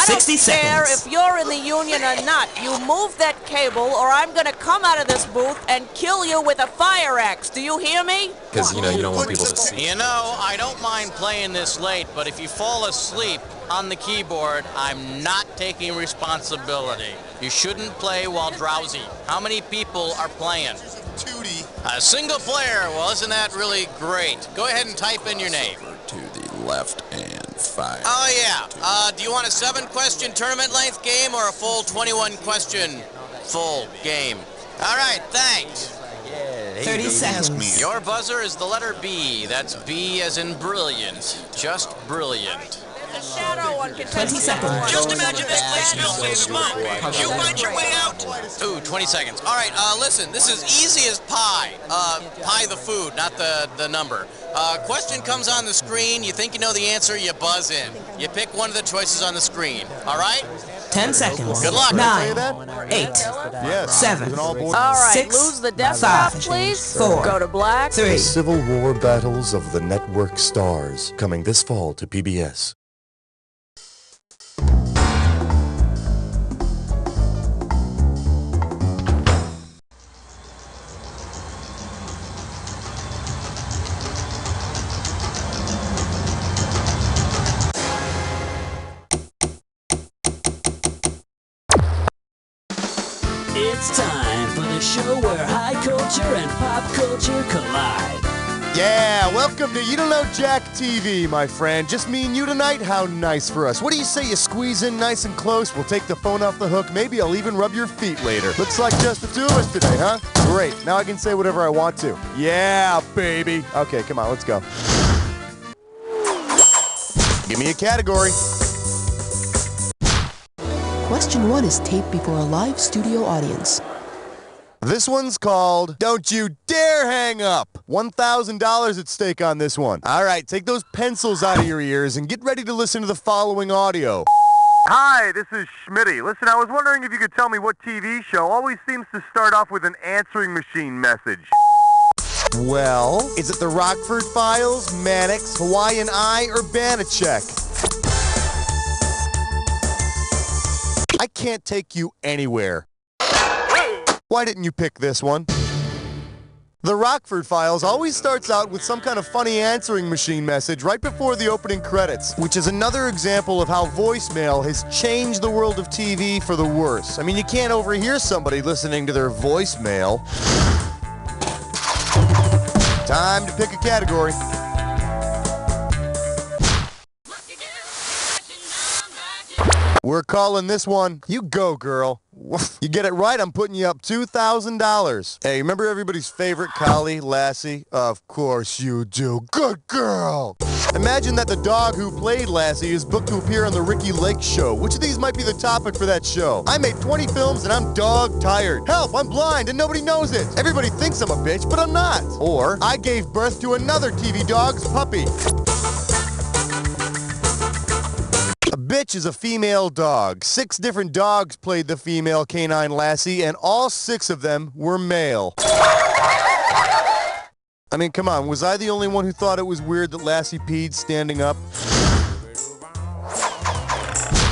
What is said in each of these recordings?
60 care seconds. if you're in the union or not. You move that cable or I'm gonna come out of this booth and kill you with a fire axe. Do you hear me? Because, you don't want people to see. You know, I don't mind playing this late, but if you fall asleep on the keyboard, I'm not taking responsibility. You shouldn't play while drowsy. How many people are playing? Tootie. A single player. Well, isn't that really great? Go ahead and type in your name. To the left and fire. Oh, yeah. Do you want a 7-question tournament length game or a full 21-question full game? All right, thanks. 30 seconds. Your buzzer is the letter B. That's B as in brilliant. Just brilliant. The shadow one can 20 seconds. Just imagine this place filled with smoke. You find your way out. Ooh, 20 seconds. All right, listen, this is easy as pie. Pie the food, not the number. Question comes on the screen. You think you know the answer, you buzz in. You pick one of the choices on the screen. All right? 10 seconds. Good luck. 9, 8, 7, All right, 6, lose the desktop, 5, please. 4, Go to black. 3. The Civil War Battles of the Network Stars, coming this fall to PBS. It's time for the show where high culture and pop culture collide. Yeah, welcome to You Don't Know Jack TV, my friend. Just me and you tonight? How nice for us. What do you say you squeeze in nice and close? We'll take the phone off the hook. Maybe I'll even rub your feet later. Looks like just the two of us today, huh? Great. Now I can say whatever I want to. Yeah, baby. Okay, come on, let's go. Give me a category. Question 1 is taped before a live studio audience. This one's called Don't You Dare Hang Up. $1,000 at stake on this one. All right, take those pencils out of your ears and get ready to listen to the following audio. Hi, this is Schmitty. Listen, I was wondering if you could tell me what TV show always seems to start off with an answering machine message. Well, is it the Rockford Files, Mannix, Hawaiian Eye, or Banachek? I can't take you anywhere. Why didn't you pick this one? The Rockford Files always starts out with some kind of funny answering machine message right before the opening credits, which is another example of how voicemail has changed the world of TV for the worse. I mean, you can't overhear somebody listening to their voicemail. Time to pick a category. We're calling this one, You Go, Girl. You get it right, I'm putting you up $2,000. Hey, remember everybody's favorite collie, Lassie? Of course you do. Good girl. Imagine that the dog who played Lassie is booked to appear on the Ricky Lake Show. Which of these might be the topic for that show? I made 20 films and I'm dog tired. Help, I'm blind and nobody knows it. Everybody thinks I'm a bitch, but I'm not. Or, I gave birth to another TV dog's puppy. A bitch is a female dog. 6 different dogs played the female canine Lassie, and all 6 of them were male. I mean, come on, was I the only one who thought it was weird that Lassie peed standing up?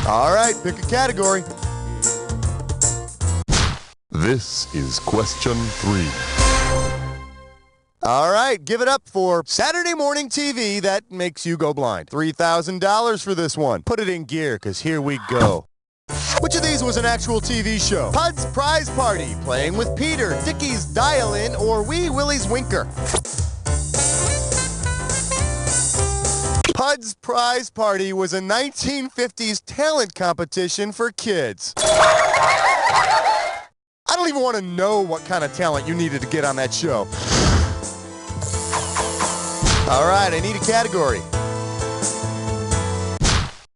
All right, pick a category. This is question 3. All right, give it up for Saturday morning TV that makes you go blind. $3,000 for this one. Put it in gear, because here we go. Which of these was an actual TV show? Pud's Prize Party, Playing with Peter, Dickie's Dial-In, or Wee Willie's Winker? Pud's Prize Party was a 1950s talent competition for kids. I don't even want to know what kind of talent you needed to get on that show. All right, I need a category.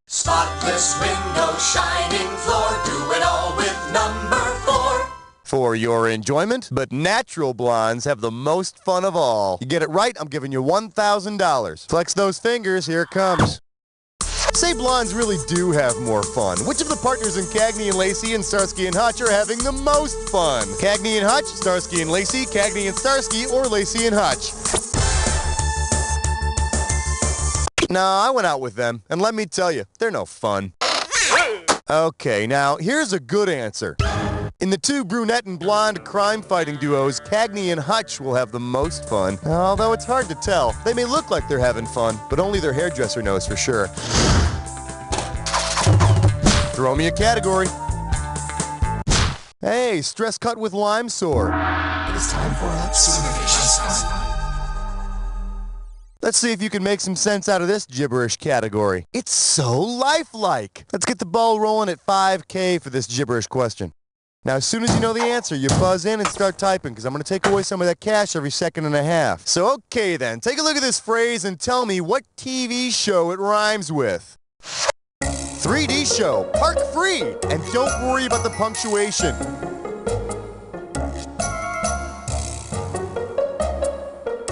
Spotless window, shining floor, do it all with number 4. For your enjoyment, but natural blondes have the most fun of all. You get it right, I'm giving you $1,000. Flex those fingers, here it comes. Say blondes really do have more fun. Which of the partners in Cagney and Lacey and Starsky and Hutch are having the most fun? Cagney and Hutch, Starsky and Lacey, Cagney and Starsky, or Lacey and Hutch? No, I went out with them, and let me tell you, they're no fun. Okay, now here's a good answer. In the two brunette and blonde crime-fighting duos, Cagney and Hutch will have the most fun. Although it's hard to tell. They may look like they're having fun, but only their hairdresser knows for sure. Throw me a category. Hey, stress cut with lime sore. It is time for a supervision. Let's see if you can make some sense out of this gibberish category. It's so lifelike. Let's get the ball rolling at 5K for this gibberish question. Now, as soon as you know the answer, you buzz in and start typing, because I'm going to take away some of that cash every second and a half. So, okay then, take a look at this phrase and tell me what TV show it rhymes with. 3D show, park free, and don't worry about the punctuation.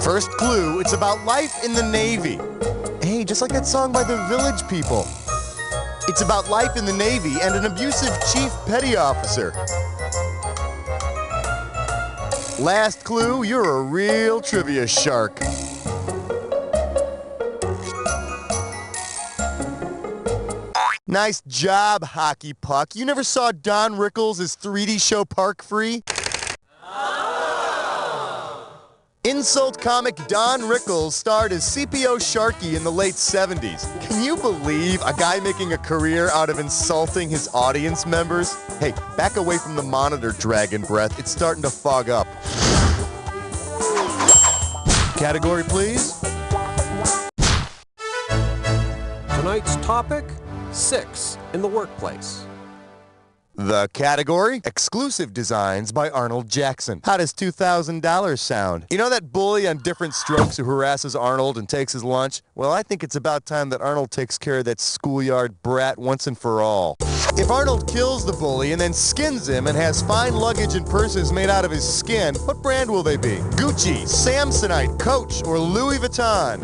First clue, it's about life in the Navy. Hey, just like that song by the Village People. It's about life in the Navy and an abusive chief petty officer. Last clue, you're a real trivia shark. Nice job, hockey puck. You never saw Don Rickles' 3D show Park Free? Insult comic Don Rickles starred as CPO Sharky in the late 70s. Can you believe a guy making a career out of insulting his audience members? Hey, back away from the monitor, Dragon Breath. It's starting to fog up. Category, please. Tonight's topic, 6 in the workplace. The category, exclusive designs by Arnold Jackson. How does $2,000 sound? You know that bully on Different Strokes who harasses Arnold and takes his lunch? Well, I think it's about time that Arnold takes care of that schoolyard brat once and for all. If Arnold kills the bully and then skins him and has fine luggage and purses made out of his skin, what brand will they be? Gucci, Samsonite, Coach, or Louis Vuitton?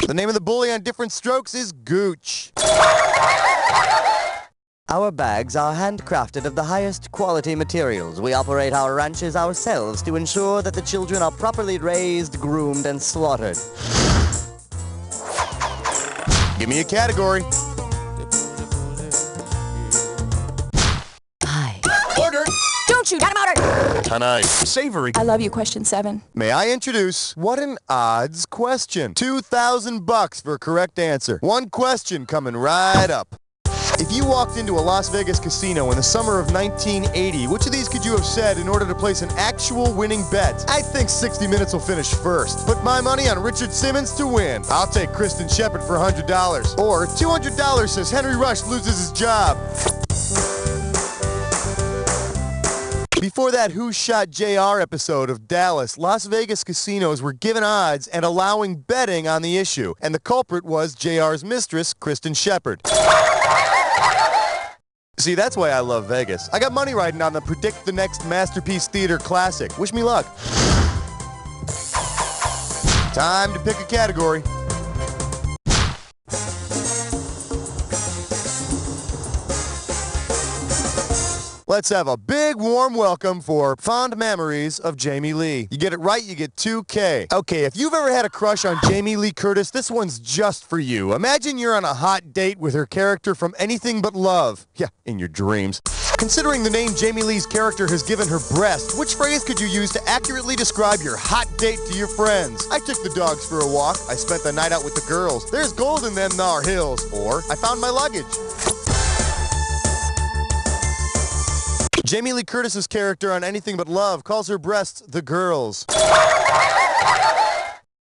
The name of the bully on Different Strokes is Gooch. Our bags are handcrafted of the highest quality materials. We operate our ranches ourselves to ensure that the children are properly raised, groomed, and slaughtered. Give me a category. Hi. Order. Don't shoot. Got him ordered. Tonight. Savory. I love you, question 7. May I introduce What an Odds question. $2,000 for a correct answer. One question coming right up. If you walked into a Las Vegas casino in the summer of 1980, which of these could you have said in order to place an actual winning bet? I think 60 Minutes will finish first. Put my money on Richard Simmons to win. I'll take Kristen Shepard for $100. Or $200 says Henry Rush loses his job. Before that Who Shot JR episode of Dallas, Las Vegas casinos were given odds and allowing betting on the issue. And the culprit was JR's mistress, Kristen Shepard. See, that's why I love Vegas. I got money riding on the Predict the Next Masterpiece Theater Classic. Wish me luck. Time to pick a category. Let's have a big warm welcome for Fond Memories of Jamie Lee. You get it right, you get 2K. Okay, if you've ever had a crush on Jamie Lee Curtis, this one's just for you. Imagine you're on a hot date with her character from Anything But Love. Yeah, in your dreams. Considering the name Jamie Lee's character has given her breast, which phrase could you use to accurately describe your hot date to your friends? I took the dogs for a walk. I spent the night out with the girls. There's gold in them thar hills. Or, I found my luggage. Jamie Lee Curtis's character on Anything But Love calls her breasts the girls.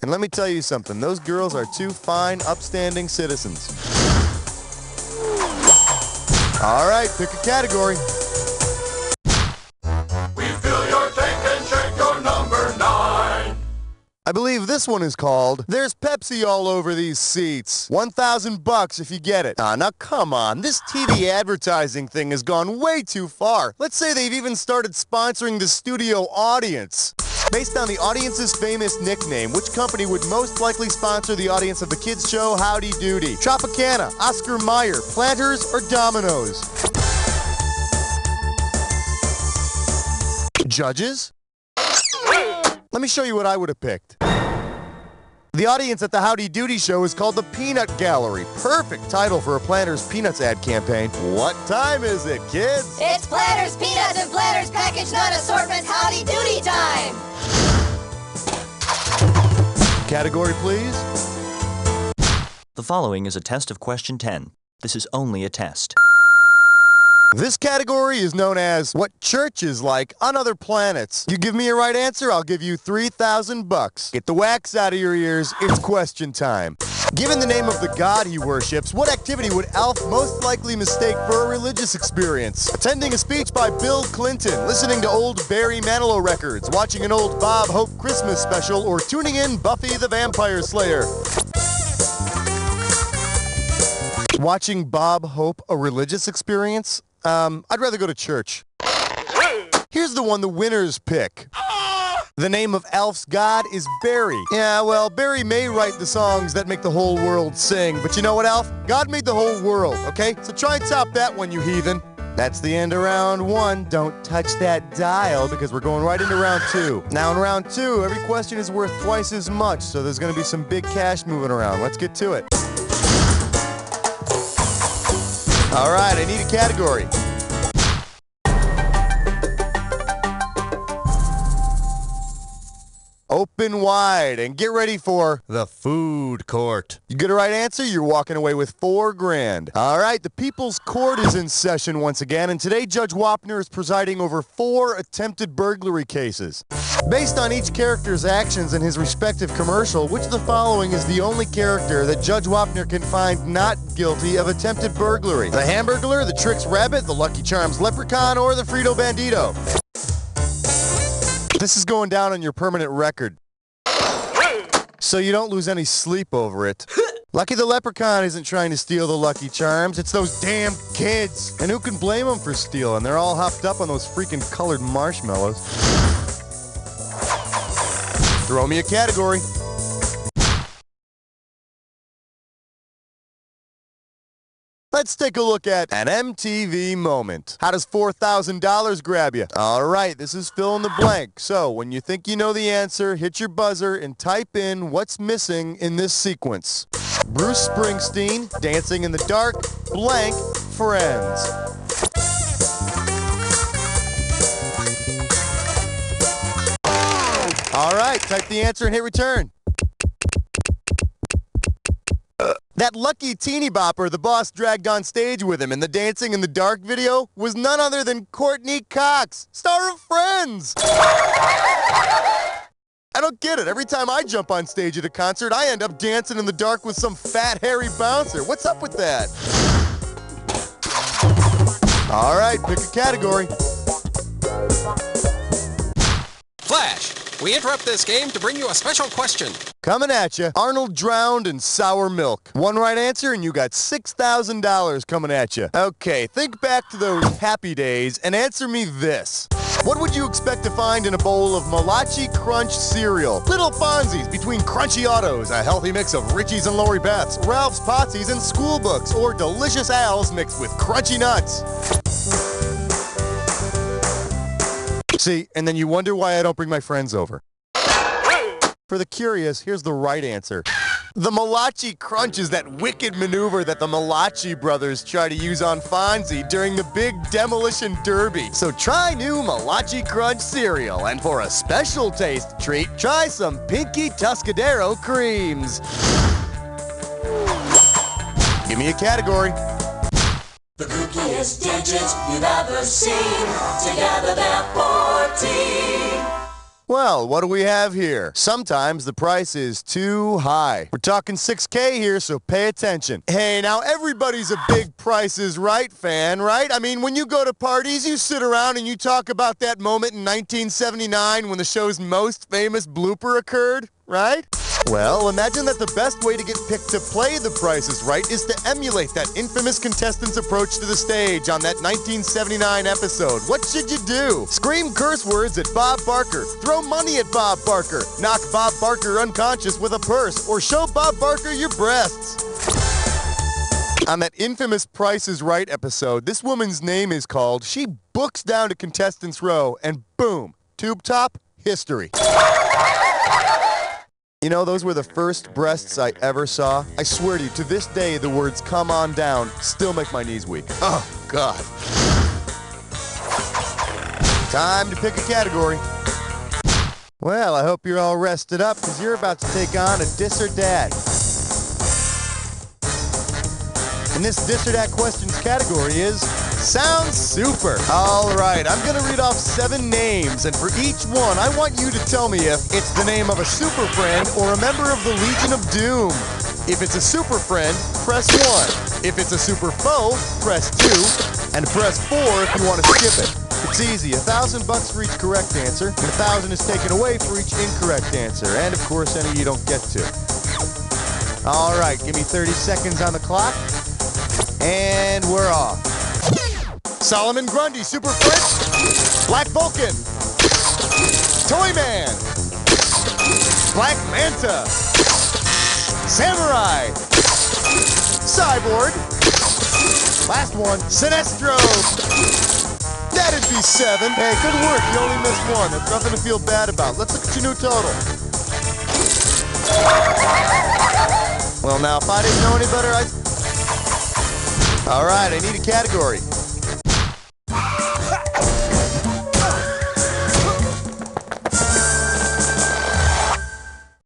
And let me tell you something, those girls are two fine, upstanding citizens. All right, pick a category. We fill your tank and check your number 9. I believe this one is called There's Pepsi All Over These Seats. $1,000 if you get it. Now come on, this TV advertising thing has gone way too far. Let's say they've even started sponsoring the studio audience. Based on the audience's famous nickname, which company would most likely sponsor the audience of the kids show Howdy Doody? Tropicana, Oscar Mayer, Planters, or Domino's? Judges? Let me show you what I would have picked. The The audience at the Howdy Doody show is called the Peanut Gallery. Perfect title for a Planters Peanuts ad campaign. What time is it, kids? It's Planters Peanuts and Planters Package Nut Assortment Howdy Doody time! Category, please. The following is a test of question 10. This is only a test. This category is known as what church is like on other planets. You give me a right answer, I'll give you $3,000. Get the wax out of your ears, it's question time. Given the name of the god he worships, what activity would Alf most likely mistake for a religious experience? Attending a speech by Bill Clinton, listening to old Barry Manilow records, watching an old Bob Hope Christmas special, or tuning in Buffy the Vampire Slayer? Watching Bob Hope a religious experience? I'd rather go to church. Here's the one the winners pick. The name of Alf's god is Barry. Yeah, well, Barry may write the songs that make the whole world sing, but you know what, Alf? God made the whole world, okay? So try and top that one, you heathen. That's the end of round 1. Don't touch that dial because we're going right into round 2. Now in round 2, every question is worth twice as much, so there's going to be some big cash moving around. Let's get to it. All right, I need a category. Open wide and get ready for the food court. You get a right answer, you're walking away with $4 grand. All right, the People's Court is in session once again, and today Judge Wapner is presiding over 4 attempted burglary cases. Based on each character's actions in his respective commercial, which of the following is the only character that Judge Wapner can find not guilty of attempted burglary? The Hamburglar, the Trix Rabbit, the Lucky Charms Leprechaun, or the Frito Bandito? This is going down on your permanent record, so you don't lose any sleep over it. Lucky the Leprechaun isn't trying to steal the Lucky Charms, it's those damn kids. And who can blame them for stealing? They're all hopped up on those freaking colored marshmallows. Throw me a category. Let's take a look at an MTV moment. How does $4,000 grab you? All right, this is fill in the blank. So when you think you know the answer, hit your buzzer and type in what's missing in this sequence. Bruce Springsteen, Dancing in the Dark, blank, Friends. All right, type the answer and hit return. That lucky teeny bopper the boss dragged on stage with him in the Dancing in the Dark video was none other than Courtney Cox, star of Friends. I don't get it. Every time I jump on stage at a concert, I end up dancing in the dark with some fat, hairy bouncer. What's up with that? All right, pick a category. Flash, we interrupt this game to bring you a special question. Coming at you, Arnold drowned in sour milk. One right answer and you got $6,000 coming at you. Okay, think back to those happy days and answer me this. What would you expect to find in a bowl of Malachi Crunch cereal? Little Fonzies between Crunchy Autos, a healthy mix of Richie's and Lori Beth's, Ralph's Potsies and School Books, or Delicious Al's mixed with crunchy nuts. See, and then you wonder why I don't bring my friends over. For the curious, here's the right answer. The Malachi Crunch is that wicked maneuver that the Malachi brothers try to use on Fonzie during the big demolition derby. So try new Malachi Crunch cereal, and for a special taste treat, try some Pinky Tuscadero creams. Give me a category. The kookiest digits you've ever seen. Together they're 14. Well, what do we have here? Sometimes the price is too high. We're talking $6K here, so pay attention. Hey, now everybody's a big Price is Right fan, right? I mean, when you go to parties, you sit around and you talk about that moment in 1979 when the show's most famous blooper occurred, right? Well, imagine that the best way to get picked to play The Price is Right is to emulate that infamous contestant's approach to the stage on that 1979 episode. What should you do? Scream curse words at Bob Barker, throw money at Bob Barker, knock Bob Barker unconscious with a purse, or show Bob Barker your breasts. On that infamous Price is Right episode, this woman's name is called. She books down to contestants row, and boom, tube top, history. You know, those were the first breasts I ever saw. I swear to you, to this day, the words "come on down" still make my knees weak. Oh, God. Time to pick a category. Well, I hope you're all rested up, because you're about to take on a Dis or Dat. And this Dis or Dat questions category is Sounds Super. All right, I'm going to read off 7 names, and for each one, I want you to tell me if it's the name of a super friend or a member of the Legion of Doom. If it's a super friend, press 1. If it's a super foe, press 2. And press 4 if you want to skip it. It's easy. $1,000 for each correct answer, and 1,000 is taken away for each incorrect answer, and of course, any you don't get to. All right, give me 30 seconds on the clock, and we're off. Solomon Grundy, Super French, Black Vulcan, Toyman, Black Manta, Samurai, Cyborg, last one, Sinestro. That'd be 7. Hey, good work. You only missed 1. That's nothing to feel bad about. Let's look at your new total. Well, now, if I didn't know any better, All right, I need a category.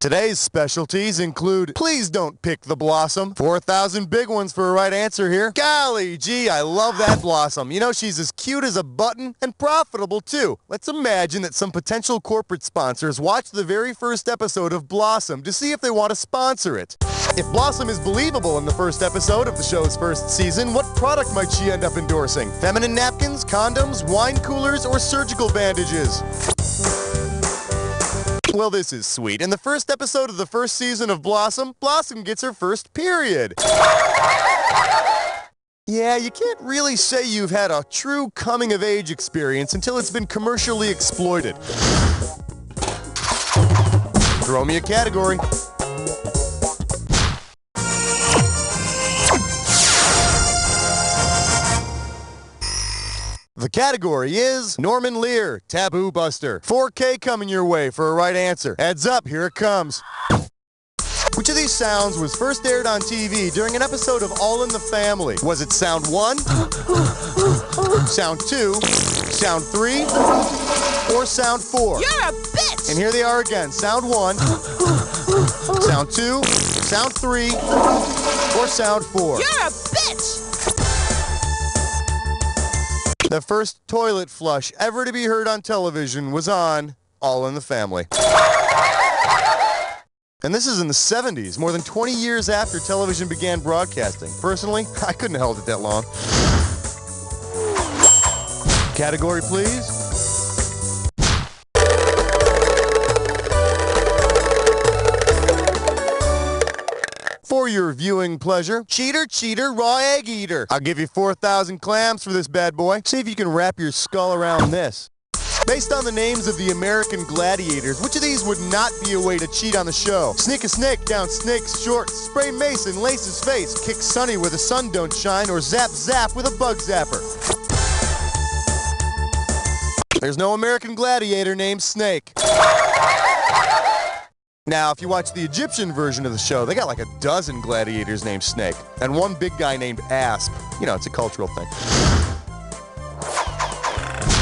Today's specialties include Please Don't Pick the Blossom. 4,000 big ones for a right answer here. Golly gee, I love that Blossom. You know, she's as cute as a button and profitable too. Let's imagine that some potential corporate sponsors watch the very first episode of Blossom to see if they want to sponsor it. If Blossom is believable in the first episode of the show's first season, what product might she end up endorsing? Feminine napkins, condoms, wine coolers, or surgical bandages? Well, this is sweet. In the first episode of the first season of Blossom, Blossom gets her first period. Yeah, you can't really say you've had a true coming-of-age experience until it's been commercially exploited. Throw me a category. The category is Norman Lear, Taboo Buster. 4K coming your way for a right answer. Heads up, here it comes. Which of these sounds was first aired on TV during an episode of All in the Family? Was it sound 1, sound 2, sound 3, or sound 4? You're a bitch! And here they are again. Sound 1, sound 2, sound 3, or sound 4. You're a bitch! The first toilet flush ever to be heard on television was on All in the Family. And this is in the 70s, more than 20 years after television began broadcasting. Personally, I couldn't have held it that long. Category, please. For your viewing pleasure, Cheater, Cheater, Raw Egg Eater. I'll give you 4,000 clams for this bad boy. See if you can wrap your skull around this. Based on the names of the American gladiators, which of these would not be a way to cheat on the show? Sneak a snake down Snake's shorts, spray Mason, lace his face, kick Sonny where the sun don't shine, or zap Zap with a bug zapper. There's no American gladiator named Snake. Now, if you watch the Egyptian version of the show, they got like a dozen gladiators named Snake, and one big guy named Asp. You know, it's a cultural thing.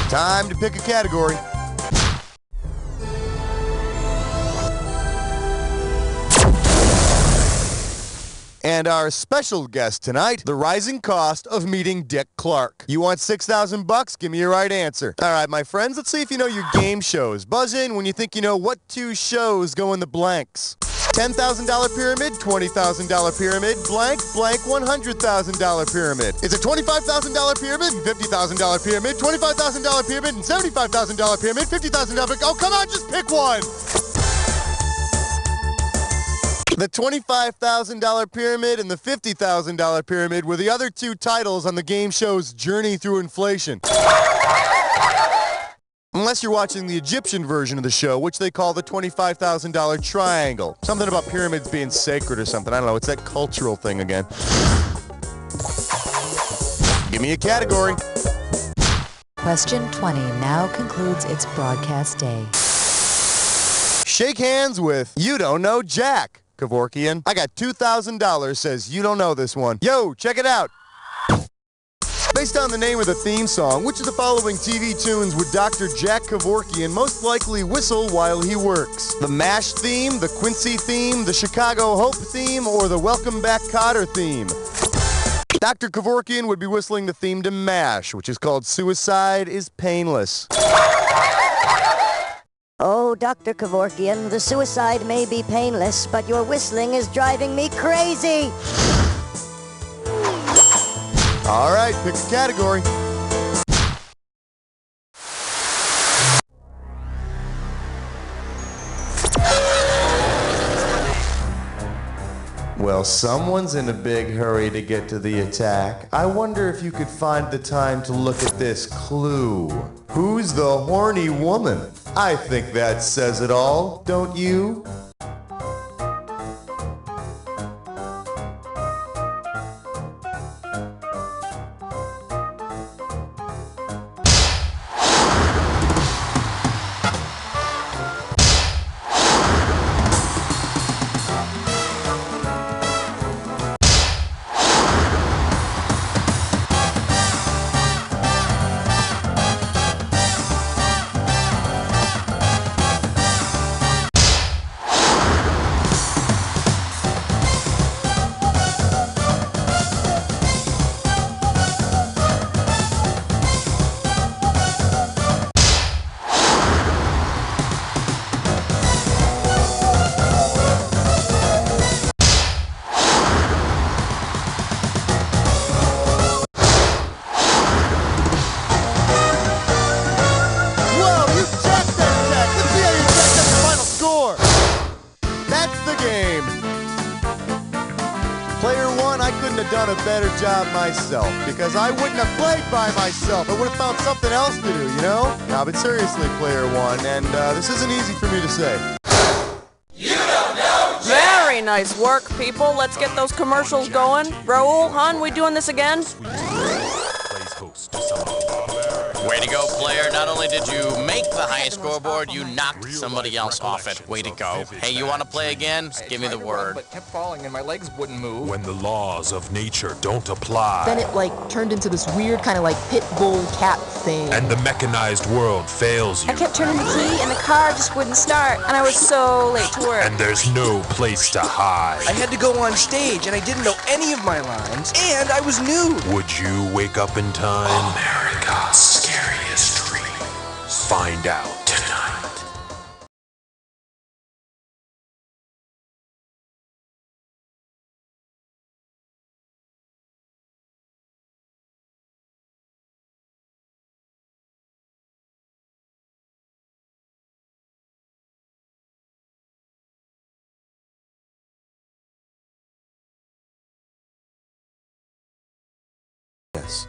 Time to pick a category. And our special guest tonight, the rising cost of meeting Dick Clark. You want $6,000? Give me your right answer. All right, my friends, let's see if you know your game shows. Buzz in when you think you know what 2 shows go in the blanks. $10,000 pyramid, $20,000 pyramid, blank, blank, $100,000 pyramid. Is it $25,000 pyramid, $50,000 pyramid, $25,000 pyramid, and $75,000 pyramid, $50,000? Oh, come on, just pick one. The $25,000 pyramid and the $50,000 pyramid were the other 2 titles on the game show's Journey Through Inflation. Unless you're watching the Egyptian version of the show, which they call the $25,000 triangle. Something about pyramids being sacred or something. I don't know. It's that cultural thing again. Give me a category. Question 20 now concludes its broadcast day. Shake hands with You Don't Know Jack, Kevorkian. I got $2,000 says you don't know this one. Yo, check it out. Based on the name of the theme song, which of the following TV tunes would Dr. Jack Kevorkian most likely whistle while he works? The MASH theme, the Quincy theme, the Chicago Hope theme, or the Welcome Back Kotter theme? Dr. Kevorkian would be whistling the theme to MASH, which is called Suicide is Painless. Oh, Dr. Kevorkian, the suicide may be painless, but your whistling is driving me crazy! All right, pick a category. Well, someone's in a big hurry to get to the attack. I wonder if you could find the time to look at this clue. Who's the horny woman? I think that says it all, don't you? Player one, I couldn't have done a better job myself, because I wouldn't have played by myself. I would have found something else to do, you know? Now, but seriously, player one, and this isn't easy for me to say. You don't know Jack! Very nice work, people. Let's get those commercials going. Raul, hon, we doing this again? Way to go, player. Not only did you make the highest scoreboard, you knocked somebody else off it. Way to go. Hey, you want to play again? Give me the word. But kept falling and my legs wouldn't move. When the laws of nature don't apply. Then it, like, turned into this weird kind of, like, pit bull cat thing. And the mechanized world fails you. I kept turning the key and the car just wouldn't start, and I was so late to work. And there's no place to hide. I had to go on stage, and I didn't know any of my lines, and I was new. Would you wake up in time? America's scariest dream. Find out tonight. Yes.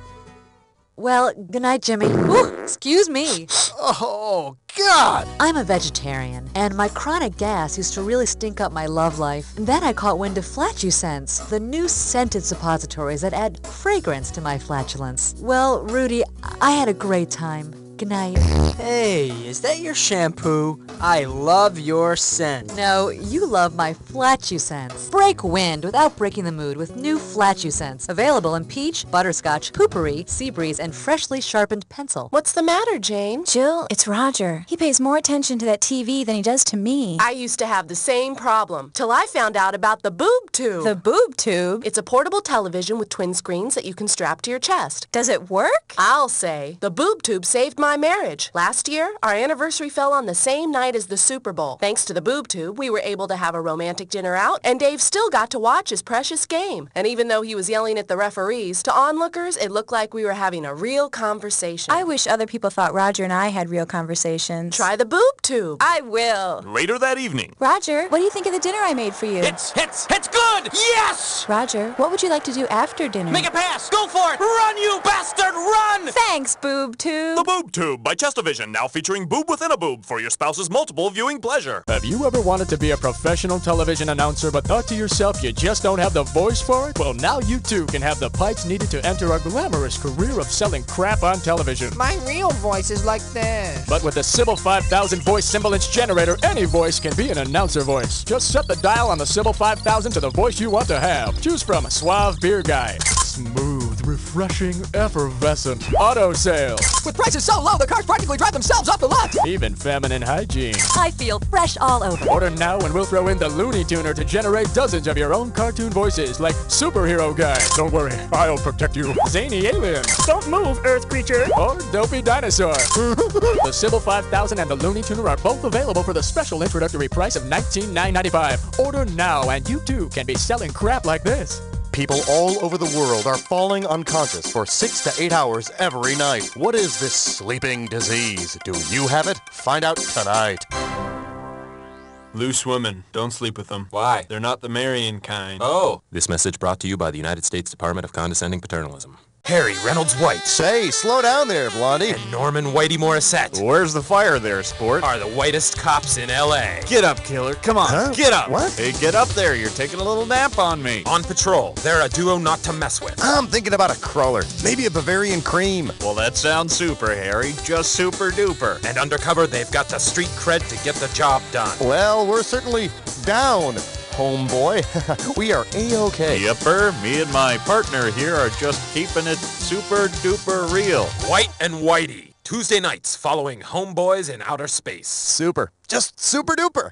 Well, good night, Jimmy. Ooh, excuse me. Oh, God! I'm a vegetarian, and my chronic gas used to really stink up my love life. Then I caught wind of Flatulence, the new scented suppositories that add fragrance to my flatulence. Well, Rudy, I had a great time. Good night. Hey, is that your shampoo? I love your scent. No, you love my Flatulence. Break wind without breaking the mood with new Flatulence. Available in peach, butterscotch, poopery, sea breeze, and freshly sharpened pencil. What's the matter, Jane? Jill, it's Roger. He pays more attention to that TV than he does to me. I used to have the same problem, till I found out about the boob tube. The boob tube? It's a portable television with twin screens that you can strap to your chest. Does it work? I'll say. The boob tube saved my marriage. Last year, our anniversary fell on the same night as the Super Bowl. Thanks to the boob tube, we were able to have a romantic dinner out, and Dave still got to watch his precious game. And even though he was yelling at the referees, to onlookers, it looked like we were having a real conversation. I wish other people thought Roger and I had real conversations. Try the boob tube. I will. Later that evening. Roger, what do you think of the dinner I made for you? It's good! Yes! Roger, what would you like to do after dinner? Make a pass! Go for it! Run, you bastard, run! Thanks, boob tube. The Boob Tube by Chestovision. Television, now featuring boob within a boob for your spouse's multiple viewing pleasure. Have you ever wanted to be a professional television announcer but thought to yourself you just don't have the voice for it? Well, now you too can have the pipes needed to enter a glamorous career of selling crap on television. My real voice is like this. But with the Sybil 5000 voice semblance generator, any voice can be an announcer voice. Just set the dial on the Sybil 5000 to the voice you want to have. Choose from Suave Beer Guy, smooth, refreshing, effervescent, auto sales. With prices so low, the cars practically drive themselves off the lot. Even feminine hygiene. I feel fresh all over. Order now and we'll throw in the Looney Tuner to generate dozens of your own cartoon voices like Superhero Guy. Don't worry, I'll protect you. Zany Alien. Don't move, Earth Creature. Or Dopey Dinosaur. The Sybil 5000 and the Looney Tuner are both available for the special introductory price of $19,995. Order now and you too can be selling crap like this. People all over the world are falling unconscious for 6 to 8 hours every night. What is this sleeping disease? Do you have it? Find out tonight. Loose women. Don't sleep with them. Why? They're not the marrying kind. Oh. This message brought to you by the United States Department of Condescending Paternalism. Harry Reynolds White. Say, slow down there, Blondie. And Norman Whitey Morissette. Where's the fire there, sport? Are the whitest cops in L.A. Get up, killer. Come on. Huh? Get up. What? Hey, get up there. You're taking a little nap on me. On patrol. They're a duo not to mess with. I'm thinking about a crawler. Maybe a Bavarian cream. Well, that sounds super, Harry. Just super duper. And undercover, they've got the street cred to get the job done. Well, we're certainly down, homeboy. We are A-OK. Yepper. Me and my partner here are just keeping it super duper real. White and Whitey. Tuesday nights following Homeboys in Outer Space. Super. Just super duper.